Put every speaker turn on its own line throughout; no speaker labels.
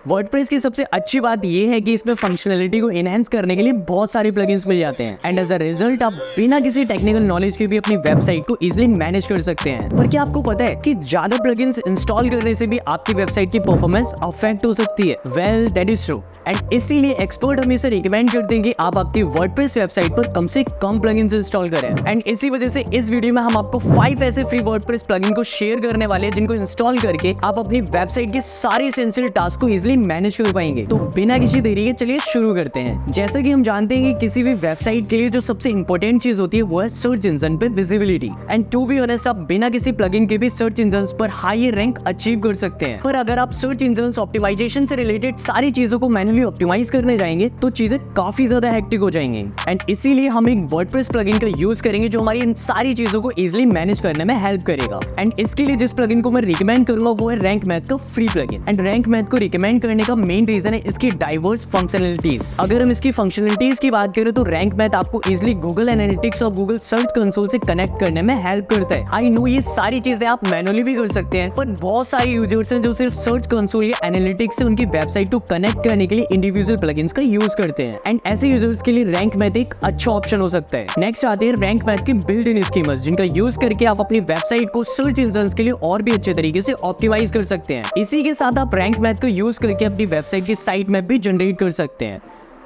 WordPress की सबसे अच्छी बात यह है कि इसमें फंक्शनलिटी को एनहांस करने के लिए बहुत सारे प्लगइन्स मिल जाते हैं एंड एज अ रिजल्ट आप बिना किसी टेक्निकल नॉलेज के भी अपनी वेबसाइट को इजीली मैनेज कर सकते हैं। पर क्या आपको पता है कि ज्यादा प्लगइन्स इंस्टॉल करने से भी आपकी वेबसाइट की परफॉर्मेंस अफेक्ट हो सकती है? Well that is true and इसीलिए एक्सपर्ट हमेशा रिकमेंड करते हैं कि आप आपकी वर्डप्रेस वेबसाइट पर कम से कम प्लगइन्स इंस्टॉल करें। एंड इसी वजह से इस वीडियो में हम आपको 5 ऐसे फ्री वर्डप्रेस प्लगइन को शेयर करने वाले हैं जिनको इंस्टॉल करके आप अपनी वेबसाइट के सारे एसेंशियल टास्क को इजीली मैनेज कर पाएंगे। तो बिना किसी देरी के चलिए शुरू करते हैं। जैसा कि हम जानते हैं कि किसी भी वेबसाइट के लिए जो सबसे इंपॉर्टेंट चीज होती है वो है सर्च इंजन पे visibility. And to be honest आप बिना किसी प्लगइन के भी सर्च इंजन पर हाई रैंक अचीव कर सकते हैं। पर अगर आप सर्च इंजन ऑप्टिमाइजेशन से रिलेटेड सारी चीजों को मैनुअली ऑप्टिमाइज करने जाएंगे तो चीजें काफी ज्यादा हेक्टिक हो जाएंगी। एंड इसीलिए हम एक वर्डप्रेस प्लगइन का यूज करेंगे जो हमारी इन सारी चीजों को इजीली मैनेज करने में हेल्प करेगा। एंड इसके लिए जिस प्लगइन को मैं रिकमेंड करूंगा वो है रैंक मैथ का free plugin. And rank math को रिकमेंड करने का मेन रीजन है इसकी डाइवर्स फंक्शनलिटीज। अगर हम इसकी फंक्शनलिटीज की बात करें तो रैंक मैथ आपको इजीली गूगल एनालिटिक्स और गूगल सर्च कंसोल से कनेक्ट करने में हेल्प करता है। आई नो ये सारी चीजें आप मैनुअली भी कर सकते हैं, पर बहुत सारे यूजर्स हैं जो सिर्फ सर्च कंसोल या एनालिटिक्स से उनकी वेबसाइट को कनेक्ट करने के लिए इंडिविजुअल प्लगइन्स का यूज करते हैं। एंड ऐसे यूजर्स के लिए रैंक मैथ एक अच्छा ऑप्शन हो सकता है। नेक्स्ट आते हैं रैंक मैथ के बिल्ट इन स्कीमर्स जिनका यूज करके आप अपनी वेबसाइट को सर्च इंजन्स के लिए और भी अच्छे तरीके से ऑप्टिमाइज कर सकते हैं। इसी के साथ आप रैंक मैथ को यूज करके अपनी वेबसाइट की साइट मैप भी जनरेट कर सकते हैं।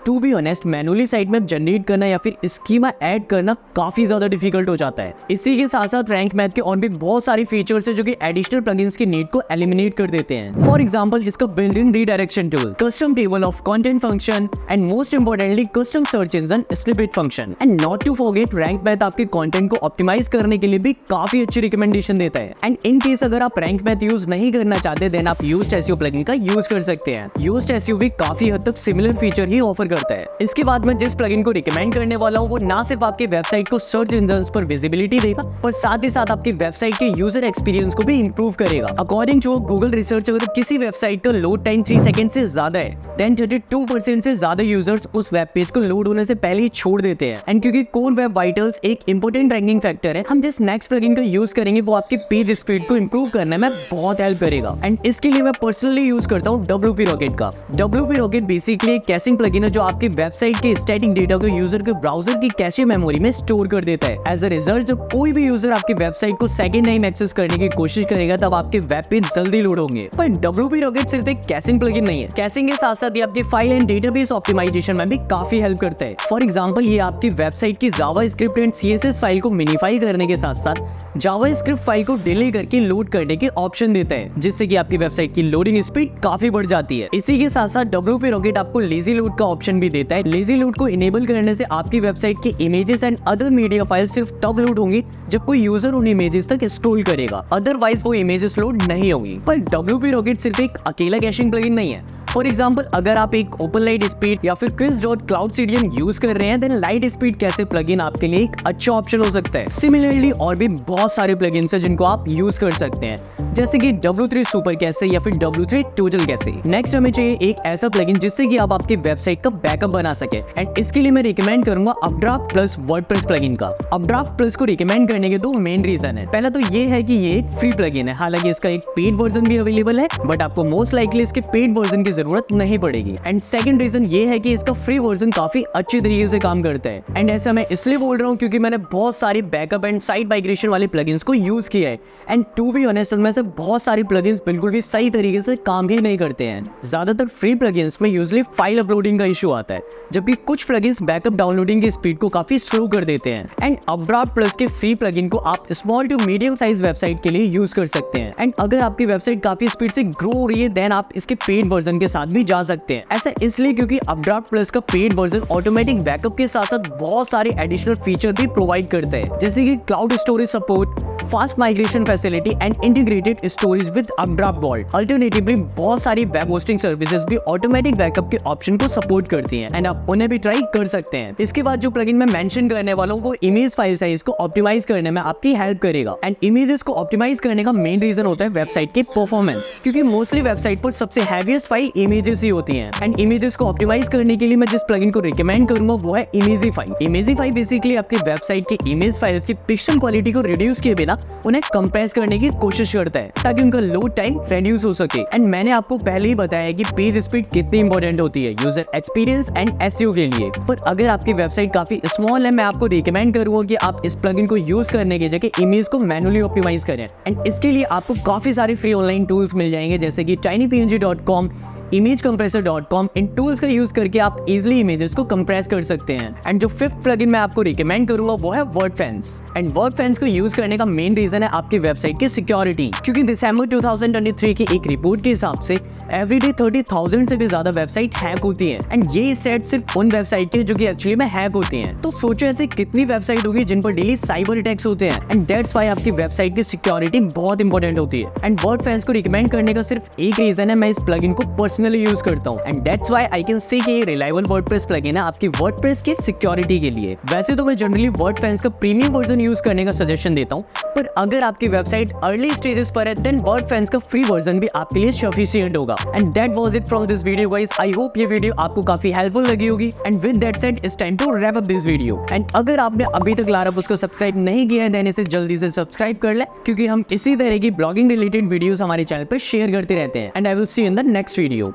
To be honest manually site map generate करना या फिर स्कीमा ऐड करना काफी ज्यादा डिफिकल्ट हो जाता है। इसी के साथ साथ रैंक मैथ के और भी बहुत सारे फीचर्स है जो कि एडिशनल प्लगइन्स की नीड को एलिमिनेट कर देते हैं। फॉर एग्जांपल इसका built in redirection tool, custom table of content function and most importantly custom search engine snippet function. And not to forget Rank Math आपके कंटेंट को ऑप्टिमाइज करने के लिए भी काफी अच्छी रिकमेंडेशन देता है। एंड इन केस अगर आप रैंक मैथ यूज नहीं करना चाहते देन आप यूज्ड एसईओ प्लगइन का यूज कर सकते हैं। यूज्ड एसईओ भी काफी हद तक सिमिलर फीचर ही ऑफर करता है। इसके बाद मैं जिस प्लगइन को रिकमेंड करने वाला हूं वो ना सिर्फ आपके वेबसाइट को सर्च इंजन्स पर विजिबिलिटी देगा पर साथ ही साथ आपकी वेबसाइट के यूजर एक्सपीरियंस को भी इंप्रूव करेगा। अकॉर्डिंग टू गूगल रिसर्च अगर किसी वेबसाइट का लोड टाइम 3 सेकंड से ज्यादा है देन 32% से ज्यादा यूजर्स उस वेब पेज को लोड होने से पहले ही छोड़ देते हैं। एंड क्योंकि कोर वेब वाइटल्स एक इंपॉर्टेंट रैंकिंग फैक्टर है, हम जिस नेक्स्ट प्लगइन का यूज करेंगे वो आपके पेज स्पीड को इंप्रूव करने में बहुत हेल्प करेगा। एंड इसके लिए मैं पर्सनली यूज करता हूँ WP Rocket का। WP Rocket बेसिकली एक कैशिंग प्लगइन है जो आपकी वेबसाइट के स्टैटिक डेटा को यूजर के ब्राउजर की कैशे मेमोरी में स्टोर कर देता है। एज अ रिजल्ट जब कोई भी यूजर आपकी वेबसाइट को सेकंड टाइम एक्सेस करने की कोशिश करेगा तब आपके वेब पेज जल्दी लोड होंगे। पर WP Rocket सिर्फ एक कैशिंग प्लगइन नहीं है, कैशिंग के साथ साथ ये आपकी फाइल एंड डेटाबेस ऑप्टिमाइजेशन में भी काफी हेल्प करता है। फॉर एग्जांपल ये आपकी वेबसाइट की जावास्क्रिप्ट एंड CSS फाइल को मिनिफाई करने के साथ साथ जावास्क्रिप्ट फाइल को डिले करके लोड करने के ऑप्शन देता है जिससे कि आपकी वेबसाइट की लोडिंग स्पीड काफी बढ़ जाती है। इसी के साथ साथ WP Rocket आपको लेजी लोड का ऑप्शन भी देता है। लेजी लोड को इनेबल करने से आपकी वेबसाइट के images and other media file सिर्फ तब लोड होंगी जब कोई यूजर उन इमेजेस तक स्क्रॉल करेगा, अदरवाइज वो इमेजेस लोड नहीं होंगी। पर WP Rocket सिर्फ एक अकेला कैशिंग प्लगइन नहीं है। फॉर एग्जाम्पल अगर आप एक ओपन लाइट स्पीड या फिर quiz.cloudcdn यूज कर रहे हैं देन लाइट स्पीड कैसे प्लगइन आपके लिए एक अच्छा ऑप्शन हो सकता है। सिमिलरली और भी बहुत सारे प्लगइन्स हैं जिनको आप यूज कर सकते हैं जैसे कि W3 सुपर कैसे या फिर W3 टोटल कैसे। नेक्स्ट हमें चाहिए एक ऐसा प्लगइन जिससे कि आप आपकी वेबसाइट का बैकअप बना सके एंड इसके लिए मैं रिकमेंड करूंगा अपड्राफ्ट प्लस वर्डप्रेस प्लगइन का। अपड्राफ्ट प्लस को रिकमेंड करने के दो मेन रीजन है। पहला तो ये है कि ये एक फ्री प्लगइन है, हालांकि इसका एक पेड वर्जन भी अवेलेबल है बट आपको मोस्ट लाइकली इसके पेड वर्जन की जरूरत नहीं पड़ेगी। एंड सेकंड रीजन ये है कि इसका फ्री वर्जन काफी अच्छे तरीके से काम करता है। एंड ऐसा मैं इसलिए बोल रहा हूँ क्योंकि मैंने बहुत सारे बैकअप एंड साइट माइग्रेशन वाले प्लगइन्स को यूज किया है एंड टू बी ऑनेस्ट उनमें से बहुत सारे प्लगइन्स बिल्कुल भी सही तरीके से काम ही नहीं करते हैं। ज्यादातर फ्री प्लगइन्स में यूजुअली फाइल अपलोडिंग का इशू आता है जबकि कुछ प्लगइन्स बैकअप डाउनलोडिंग की स्पीड को काफी स्लो कर देते हैं। एंड अपड्राफ्ट प्लस के फ्री प्लगइन को आप small to medium size website के लिए यूज कर सकते हैं। एंड अगर आपकी वेबसाइट काफी स्पीड से ग्रो हो रही है देन आप इसके पेड वर्जन के साथ भी जा सकते हैं। ऐसा इसलिए क्योंकि अपड्राफ्ट प्लस का पेड वर्जन ऑटोमेटिक बैकअप के साथ साथ बहुत सारे एडिशनल फीचर भी प्रोवाइड करता है जैसे कि cloud storage support, fast migration facility and integrated storage with UpdraftVault. Alternatively बहुत सारी वेब होस्टिंग सर्विसेज भी ऑटोमेटिक बैकअप के ऑप्शन को सपोर्ट करती हैं एंड आप उन्हें भी ट्राई कर सकते हैं। इसके बाद जो प्लगइन मैं मेंशन करने वाला हूँ वो इमेज फाइल साइज को ऑप्टिमाइज करने में आपकी हेल्प करेगा। एंड इमेजेस को ऑप्टिमाइज करने का मेन रीजन होता है वेबसाइट के परफॉर्मेंस, क्योंकि मोस्टली वेबसाइट पर सबसे हैवीएस्ट फाइल इमेजेस ही होती हैं। एंड इमेजेस को ऑप्टिमाइज करने के लिए मैं जिस प्लगइन को रिकमेंड करूंगा वो है इमेजीफाई। इमेजीफाई बेसिकली आपकी वेबसाइट के इमेज फाइल्स की पिक्सल क्वालिटी को रिड्यूस किए बिना उन्हें कंप्रेस करने की कोशिश करता है ताकि उनका लोड टाइम रिड्यूस हो सके। एंड मैंने आपको पहले ही बताया कि पेज स्पीड कितनी इंपॉर्टेंट होती है यूजर एक्सपीरियंस एंड एसईओ के लिए। पर अगर आपकी वेबसाइट काफी स्मॉल है, मैं आपको रिकमेंड करूंगा कि आप इस प्लगइन को यूज करने की जगह इमेज को मैनुअली ऑप्टिमाइज करें। एंड इसके लिए आपको काफी सारे फ्री ऑनलाइन टूल्स मिल जाएंगे जैसे कि tinypng.com, imagecompressor.com। इन टूल्स का यूज करके आप इजीली इमेजेस को कंप्रेस कर सकते हैं। एंड जो फिफ्थ प्लगइन मैं आपको रिकमेंड करूंगा वो है वर्डफेंस। एंड वर्डफेंस को यूज करने का मेन रीजन है आपकी वेबसाइट की सिक्योरिटी, क्योंकि दिसंबर 2023 की एक रिपोर्ट के हिसाब से एवरीडे 30,000 से भी ज्यादा वेबसाइट हैक होती हैं। एंड ये सेट सिर्फ उन वेबसाइट के जो कि एक्चुअली में हैक होती हैं। तो सोचो ऐसे कितनी वेबसाइट होगी जिन पर डेली साइबर अटैक्स होते हैं। एंड दैट्स व्हाई आपकी वेबसाइट की सिक्योरिटी बहुत इंपॉर्टेंट होती है। एंड वर्डफेंस को रिकमेंड करने का सिर्फ एक रीजन है, मैं इस प्लगइन को पर्सनली यूज करता हूं। And that's why I can say कि ये रिलायबल वर्डप्रेस प्लगइन है आपकी वर्डप्रेस की सिक्योरिटी के लिए। वैसे तो मैं जनरली वर्डफेंस का प्रीमियम वर्जन यूज करने का सजेशन देता हूं, पर अगर आपकी वेबसाइट अर्ली स्टेजेस पर है देन वर्डफेंस का फ्री वर्जन भी आपके लिए सफिशिएंट होगा। And that was it from this video guys. I hope ये वीडियो आपको काफी हेल्पफुल लगी होगी। And with that said it's time to wrap up this video. And अगर आपने अभी तक लारापुस को सब्सक्राइब नहीं किया है देन इसे जल्दी से सब्सक्राइब कर ले, क्योंकि हम इसी तरह की ब्लॉगिंग रिलेटेड वीडियोस हमारे चैनल पर शेयर करते रहते हैं। And I will see you in the next video.